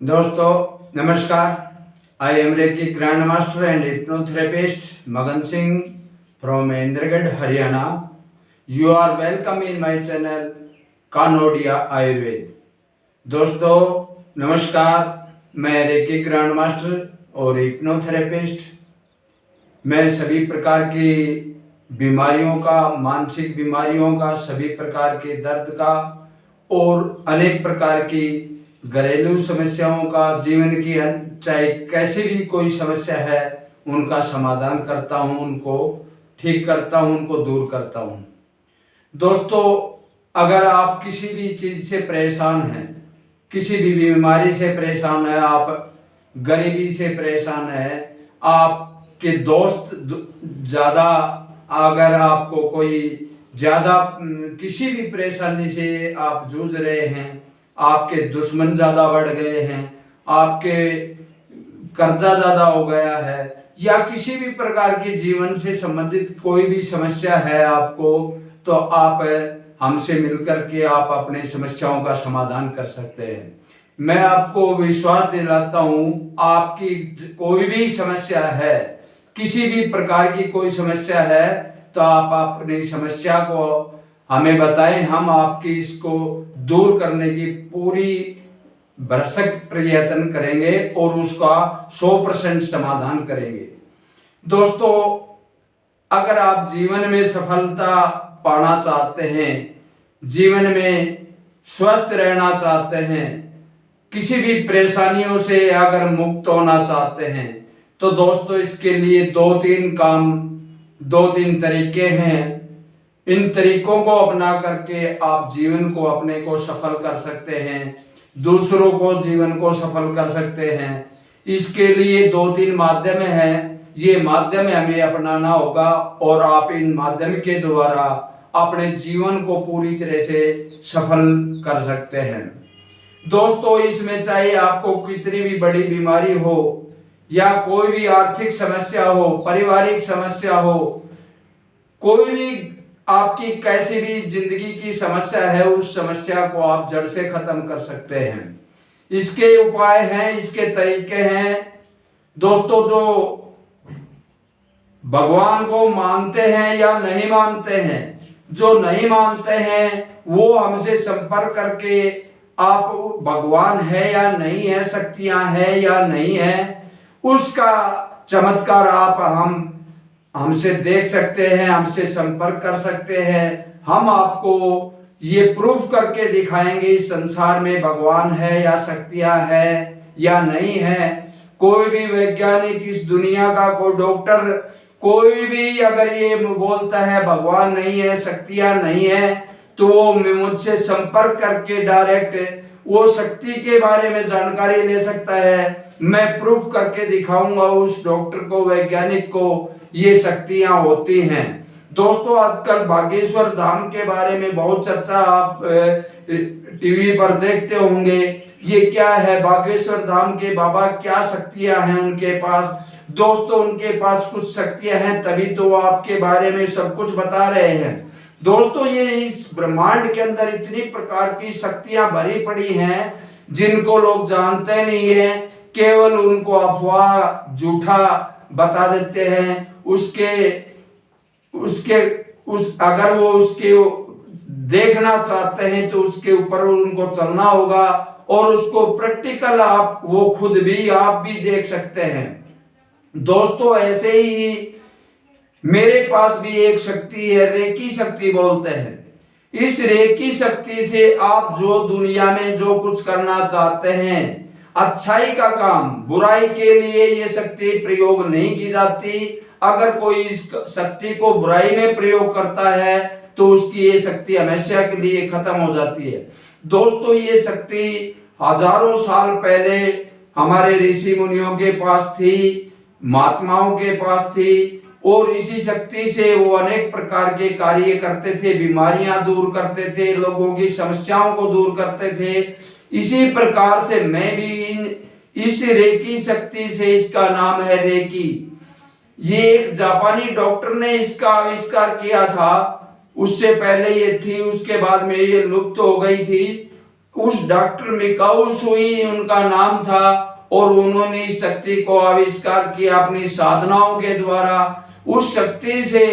दोस्तों नमस्कार। I am Reiki grand master and hypnotherapist Magan Singh from Indragarh Haryana. You are welcome in my channel Kanodia Ayurveda. दोस्तों नमस्कार, मैं रेकी ग्रैंड मास्टर और हिप्नोथेरेपिस्ट। मैं सभी प्रकार की बीमारियों का, मानसिक बीमारियों का, सभी प्रकार के दर्द का और अनेक प्रकार की घरेलू समस्याओं का, जीवन की चाहे कैसी भी कोई समस्या है उनका समाधान करता हूं, उनको ठीक करता हूं, उनको दूर करता हूं। दोस्तों अगर आप किसी भी चीज़ से परेशान हैं, किसी भी बीमारी से परेशान है, आप गरीबी से परेशान है, आपके दोस्त ज़्यादा, अगर आपको कोई ज़्यादा किसी भी परेशानी से आप जूझ रहे हैं, आपके दुश्मन ज़्यादा बढ़ गए हैं, आपके कर्जा ज़्यादा हो गया है, या किसी भी प्रकार की जीवन से संबंधित कोई भी समस्या है आपको, तो आप हमसे मिलकर के आप अपने समस्याओं का समाधान कर सकते हैं। मैं आपको विश्वास दिलाता हूँ, आपकी कोई भी समस्या है, किसी भी प्रकार की कोई समस्या है, तो आप अपनी समस्या को हमें बताएं, हम आपकी इसको दूर करने की पूरी भरसक प्रयत्न करेंगे और उसका 100% समाधान करेंगे। दोस्तों अगर आप जीवन में सफलता पाना चाहते हैं, जीवन में स्वस्थ रहना चाहते हैं, किसी भी परेशानियों से अगर मुक्त होना चाहते हैं, तो दोस्तों इसके लिए दो तीन तरीके हैं। इन तरीकों को अपना करके आप जीवन को अपने को सफल कर सकते हैं, दूसरों को जीवन को सफल कर सकते हैं। इसके लिए 2-3 माध्यम हैं, ये माध्यम हमें अपनाना होगा और आप इन माध्यम के द्वारा अपने जीवन को पूरी तरह से सफल कर सकते हैं। दोस्तों इसमें चाहे आपको कितनी भी बड़ी बीमारी हो, या कोई भी आर्थिक समस्या हो, पारिवारिक समस्या हो, कोई भी आपकी कैसी भी जिंदगी की समस्या है, उस समस्या को आप जड़ से खत्म कर सकते हैं। इसके उपाय हैं, इसके तरीके हैं। दोस्तों जो भगवान को मानते हैं या नहीं मानते हैं, जो नहीं मानते हैं वो हमसे संपर्क करके आप भगवान है या नहीं है, शक्तियां है या नहीं है, उसका चमत्कार आप हमसे देख सकते हैं, हमसे संपर्क कर सकते हैं। हम आपको ये प्रूफ करके दिखाएंगे इस संसार में भगवान है या शक्तियां है या नहीं है। कोई भी वैज्ञानिक, इस दुनिया का कोई डॉक्टर, कोई भी अगर ये बोलता है भगवान नहीं है, शक्तियां नहीं है, तो वो मुझसे संपर्क करके डायरेक्ट वो शक्ति के बारे में जानकारी ले सकता है। मैं प्रूफ करके दिखाऊंगा उस डॉक्टर को, वैज्ञानिक को, ये शक्तियां होती हैं। दोस्तों आजकल बागेश्वर धाम के बारे में बहुत चर्चा आप टीवी पर देखते होंगे। ये क्या है बागेश्वर धाम के बाबा, क्या शक्तियां हैं उनके पास? दोस्तों उनके पास कुछ शक्तियां हैं, तभी तो वो आपके बारे में सब कुछ बता रहे हैं। दोस्तों ये इस ब्रह्मांड के अंदर इतनी प्रकार की शक्तियां भरी पड़ी हैं जिनको लोग जानते नहीं है, केवल उनको अफवाह, झूठा बता देते हैं। अगर वो उसके देखना चाहते हैं तो उसके ऊपर उनको चलना होगा और उसको प्रैक्टिकल आप भी देख सकते हैं। दोस्तों ऐसे ही मेरे पास भी एक शक्ति है, रेकी शक्ति बोलते हैं। इस रेकी शक्ति से आप जो दुनिया में जो कुछ करना चाहते हैं, अच्छाई का काम, बुराई के लिए ये शक्ति प्रयोग नहीं की जाती। अगर कोई इस शक्ति को बुराई में प्रयोग करता है तो उसकी ये शक्ति हमेशा के लिए खत्म हो जाती है। दोस्तों ये शक्ति हजारों साल पहले हमारे ऋषि मुनियों के पास थी, महात्माओं के पास थी, और इसी शक्ति से वो अनेक प्रकार के कार्य करते थे, बीमारियां दूर करते थे, लोगों की समस्याओं को दूर करते थे। इसी प्रकार से मैं भी इस रेकी शक्ति से, इसका नाम है रेकी, ये एक जापानी डॉक्टर ने इसका आविष्कार किया था। उससे पहले ये थी, उसके बाद में ये लुप्त हो गई थी। उस डॉक्टर मिकाऊ सुई उनका नाम था और उन्होंने इस शक्ति को आविष्कार किया अपनी साधनाओं के द्वारा। उस शक्ति से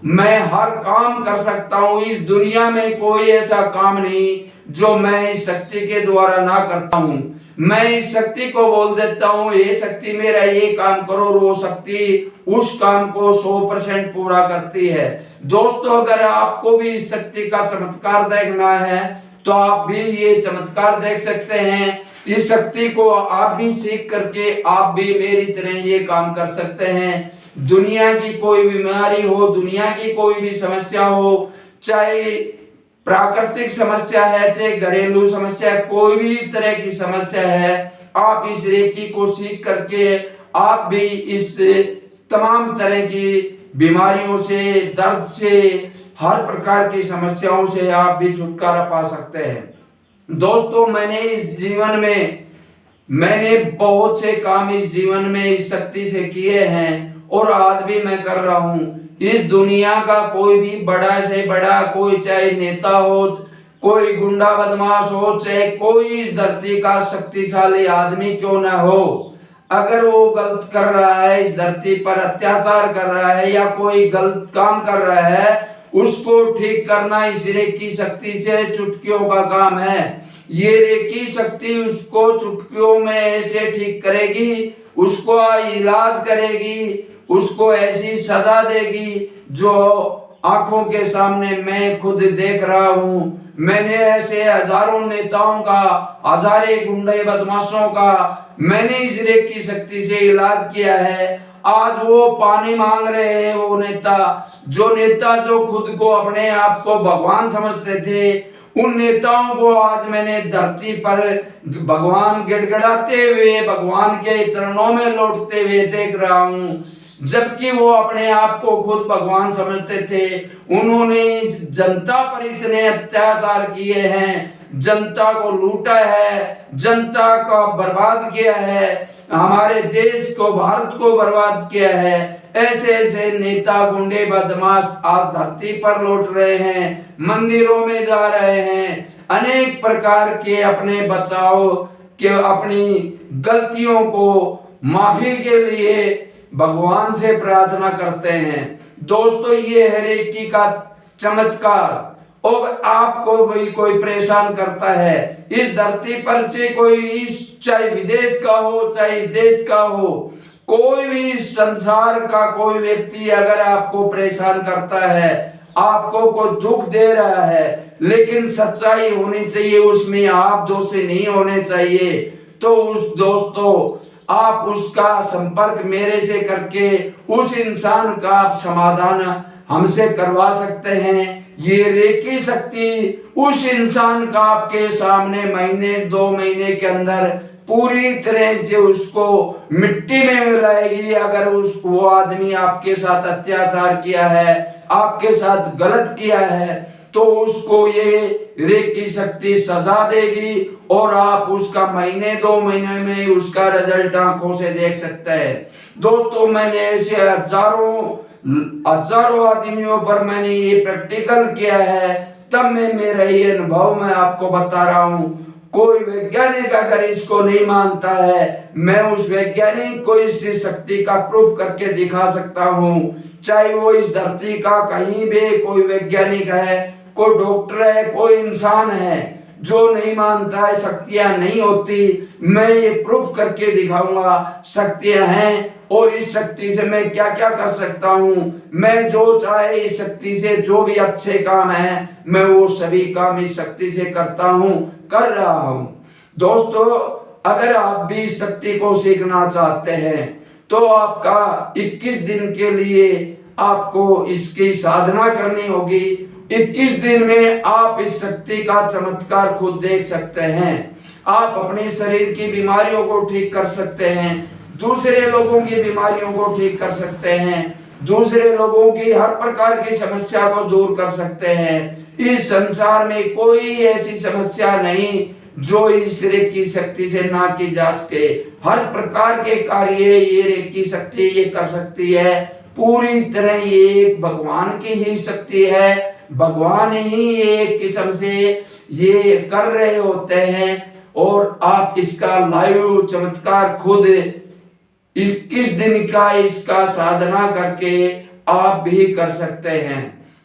मैं हर काम कर सकता हूँ। इस दुनिया में कोई ऐसा काम नहीं जो मैं इस शक्ति के द्वारा ना करता हूँ। मैं इस शक्ति को बोल देता हूँ, ये शक्ति मेरा ये काम करो, और वो शक्ति उस काम को 100% पूरा करती है। दोस्तों, अगर आपको भी इस शक्ति का चमत्कार देखना है तो आप भी ये चमत्कार देख सकते हैं। इस शक्ति को आप भी सीख करके आप भी मेरी तरह ये काम कर सकते हैं। दुनिया की कोई बीमारी हो, दुनिया की कोई भी समस्या हो, चाहे प्राकृतिक समस्या है, चाहे घरेलू समस्या, कोई भी तरह की समस्या है, आप इस रेकी को सीख करके आप भी इस तमाम तरह की बीमारियों से, दर्द से, हर प्रकार की समस्याओं से आप भी छुटकारा पा सकते हैं। दोस्तों, मैंने बहुत से काम इस जीवन में इस शक्ति से किए हैं और आज भी मैं कर रहा हूँ। इस दुनिया का कोई भी बड़ा से बड़ा, कोई चाहे नेता हो, कोई गुंडा बदमाश हो, चाहे कोई इस धरती का शक्तिशाली आदमी क्यों ना हो, अगर वो गलत कर रहा है, इस धरती पर अत्याचार कर रहा है या कोई गलत काम कर रहा है, उसको ठीक करना इस रेकी शक्ति से चुटकियों का काम है। ये रेकी शक्ति उसको चुटकियों में ऐसे ठीक करेगी, उसको इलाज करेगी, उसको ऐसी सजा देगी जो आंखों के सामने मैं खुद देख रहा हूँ। मैंने ऐसे हजारों नेताओं का, हजारे गुंडे बदमाशों का मैंने इस रेकी शक्ति से इलाज किया है। आज वो पानी मांग रहे हैं, वो नेता जो खुद को, अपने आप को भगवान समझते थे, उन नेताओं को आज मैंने धरती पर भगवान गिड़गिड़ाते हुए, भगवान के चरणों में लौटते हुए देख रहा हूँ। जबकि वो अपने आप को खुद भगवान समझते थे। उन्होंने इस जनता पर इतने अत्याचार किए हैं, जनता को लूटा है, जनता को बर्बाद किया है, हमारे देश को, भारत को बर्बाद किया है। ऐसे ऐसे नेता, गुंडे, बदमाश आज धरती पर लौट रहे हैं, मंदिरों में जा रहे हैं, अनेक प्रकार के अपने बचाव के, अपनी गलतियों को माफी के लिए भगवान से प्रार्थना करते हैं। दोस्तों, ये है रेकी का चमत्कार। और आपको भी कोई परेशान करता है इस धरती पर, चाहे विदेश का हो, चाहे इस देश का हो, कोई भी संसार का कोई व्यक्ति अगर आपको परेशान करता है, आपको कोई दुख दे रहा है, लेकिन सच्चाई होनी चाहिए, उसमें आप दोषी नहीं होने चाहिए, तो दोस्तों आप उसका संपर्क मेरे से करके उस इंसान का आप समाधान हमसे करवा सकते हैं। ये रेकी शक्ति उस इंसान का आपके सामने महीने 2 महीने के अंदर पूरी तरह से उसको मिट्टी में मिलाएगी। अगर वो आदमी आपके साथ अत्याचार किया है, आपके साथ गलत किया है, तो उसको ये रेकी शक्ति सजा देगी और आप उसका महीने 2 महीने में उसका रिजल्ट आंखों से देख सकते हैं। दोस्तों, मैंने ऐसे हजारों आदमियों पर मैंने ये प्रैक्टिकल किया है, तब मेरा ये अनुभव मैं आपको बता रहा हूँ। कोई वैज्ञानिक अगर इसको नहीं मानता है, मैं उस वैज्ञानिक को इस शक्ति का प्रूफ करके दिखा सकता हूँ। चाहे वो इस धरती का कहीं भी कोई वैज्ञानिक है, कोई डॉक्टर है, कोई इंसान है, जो नहीं मानता है शक्तियां नहीं होती, मैं ये प्रूफ करके दिखाऊंगा शक्तियां हैं। और इस शक्ति से मैं क्या क्या कर सकता हूँ, मैं जो चाहे इस शक्ति से जो भी अच्छे काम है, मैं वो सभी काम इस शक्ति से करता हूँ, कर रहा हूँ। दोस्तों, अगर आप भी इस शक्ति को सीखना चाहते हैं तो आपका 21 दिन के लिए आपको इसकी साधना करनी होगी। 21 दिन में आप इस शक्ति का चमत्कार खुद देख सकते हैं। आप अपने शरीर की बीमारियों को ठीक कर सकते हैं, दूसरे लोगों की बीमारियों को ठीक कर सकते हैं, दूसरे लोगों की हर प्रकार की समस्या को दूर कर सकते हैं। इस संसार में कोई ऐसी समस्या नहीं जो इस रेकी शक्ति से ना की जा सके। हर प्रकार के कार्य ये रेकी शक्ति ये कर सकती है। पूरी तरह ये भगवान की ही शक्ति है। भगवान ही एक किस्म से ये कर रहे होते हैं और आप इसका लाइव चमत्कार खुद 21 दिन का इसका साधना करके आप भी कर सकते हैं।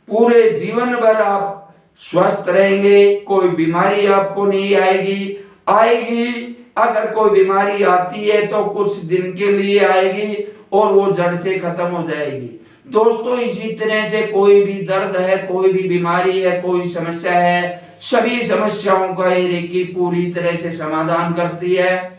पूरे जीवन भर आप स्वस्थ रहेंगे, कोई बीमारी आपको नहीं आएगी। अगर कोई बीमारी आती है तो कुछ दिन के लिए आएगी और वो जड़ से खत्म हो जाएगी। दोस्तों, इसी तरह से कोई भी दर्द है, कोई भी बीमारी है, कोई समस्या है, सभी समस्याओं का ये रेकी पूरी तरह से समाधान करती है।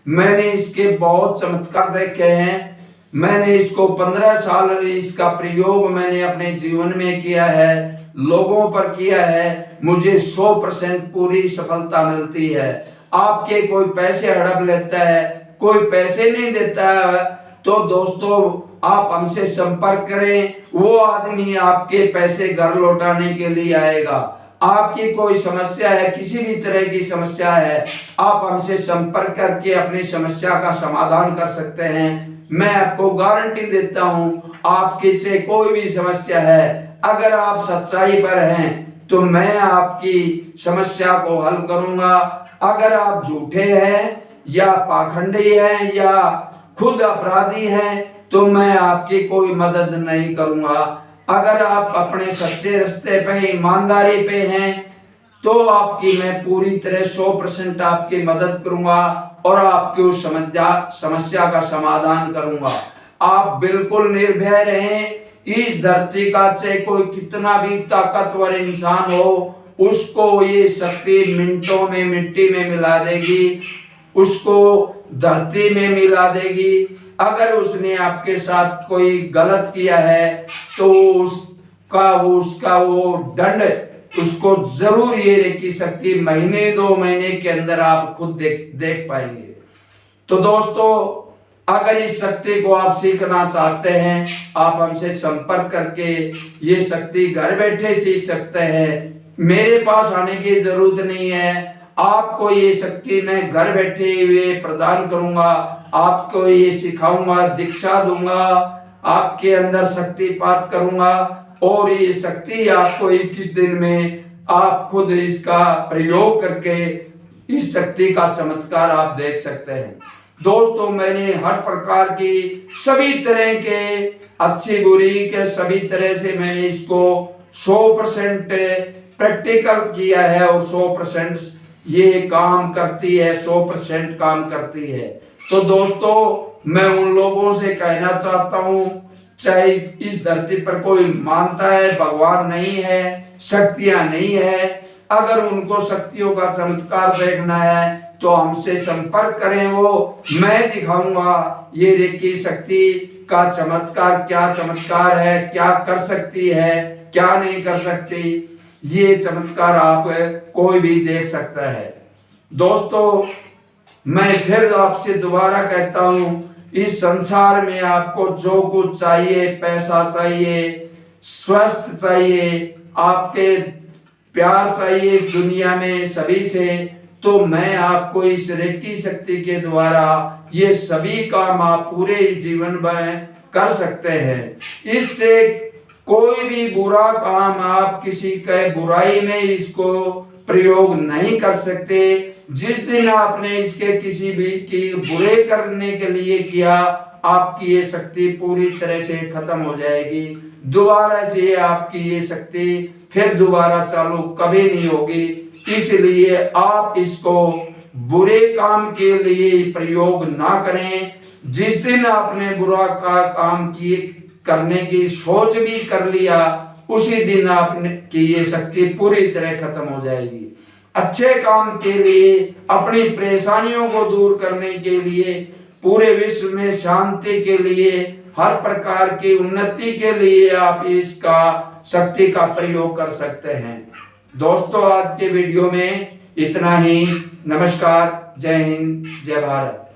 मैंने इसके बहुत चमत्कार देखे हैं। मैंने इसको 15 साल इसका प्रयोग मैंने अपने जीवन में किया है, लोगों पर किया है। मुझे 100% पूरी सफलता मिलती है। आपके कोई पैसे हड़प लेता है, कोई पैसे नहीं देता है, तो दोस्तों आप हमसे संपर्क करें, वो आदमी आपके पैसे घर लौटाने के लिए आएगा। आपकी कोई समस्या है, किसी भी तरह की समस्या है, आप हमसे संपर्क करके अपनी समस्या का समाधान कर सकते हैं। मैं आपको गारंटी देता हूं, आपकी चाहे कोई भी समस्या है, अगर आप सच्चाई पर हैं तो मैं आपकी समस्या को हल करूंगा। अगर आप झूठे हैं या पाखंडी हैं या खुद अपराधी हैं तो मैं आपकी कोई मदद नहीं करूंगा। अगर आप अपने सच्चे रास्ते पे, ईमानदारी पे हैं तो आपकी मैं पूरी तरह 100% आपकी मदद करूंगा और आपकी उस समस्या का समाधान करूंगा। आप बिल्कुल निर्भय रहें। इस धरती का चाहे कोई कितना भी ताकतवर इंसान हो, उसको ये शक्ति मिनटों में मिट्टी में मिला देगी, उसको धरती में मिला देगी। अगर उसने आपके साथ कोई गलत किया है तो उसका वो दंड उसको जरूर ये रेकी शक्ति महीने 2 महीने के अंदर आप खुद देख पाएंगे। तो दोस्तों, अगर इस शक्ति को आप सीखना चाहते हैं, आप हमसे संपर्क करके ये शक्ति घर बैठे सीख सकते हैं। मेरे पास आने की जरूरत नहीं है। आपको ये शक्ति मैं घर बैठे हुए प्रदान करूंगा, आपको ये सिखाऊंगा, दीक्षा दूंगा, आपके अंदर शक्तिपात करूंगा और ये शक्ति आपको 21 दिन में आप खुद इसका प्रयोग करके इस शक्ति का चमत्कार आप देख सकते हैं। दोस्तों, मैंने हर प्रकार की सभी तरह के अच्छी बुरी के सभी तरह से मैंने इसको 100% प्रैक्टिकल किया है और 100% ये काम करती है, 100% काम करती है। तो दोस्तों, मैं उन लोगों से कहना चाहता हूँ, चाहे इस धरती पर कोई मानता है भगवान नहीं है, शक्तियां नहीं है, अगर उनको शक्तियों का चमत्कार देखना है तो हमसे संपर्क करें। वो मैं दिखाऊंगा ये रेकी शक्ति का चमत्कार, क्या चमत्कार है, क्या कर सकती है, क्या नहीं कर सकती। ये चमत्कार आप कोई भी देख सकता है। दोस्तों, मैं फिर आपसे दोबारा कहता हूँ, इस संसार में आपको जो कुछ चाहिए, पैसा चाहिए, स्वस्थ चाहिए, आपके प्यार चाहिए इस दुनिया में सभी से, तो मैं आपको इस रेकी शक्ति के द्वारा ये सभी काम आप पूरे जीवन में कर सकते हैं। इससे कोई भी बुरा काम आप किसी के बुराई में इसको प्रयोग नहीं कर सकते। जिस दिन आपने इसके किसी भी की बुरे करने के लिए किया, आपकी ये शक्ति पूरी तरह से खत्म हो जाएगी। दोबारा से आपकी ये शक्ति फिर दोबारा चालू कभी नहीं होगी। इसलिए आप इसको बुरे काम के लिए प्रयोग ना करें। जिस दिन आपने बुरा काम करने की सोच भी कर लिया, उसी दिन आपने की ये शक्ति पूरी तरह खत्म हो जाएगी। अच्छे काम के लिए, अपनी परेशानियों को दूर करने के लिए, पूरे विश्व में शांति के लिए, हर प्रकार की उन्नति के लिए आप इसका शक्ति का प्रयोग कर सकते हैं। दोस्तों, आज के वीडियो में इतना ही। नमस्कार, जय हिंद, जय भारत।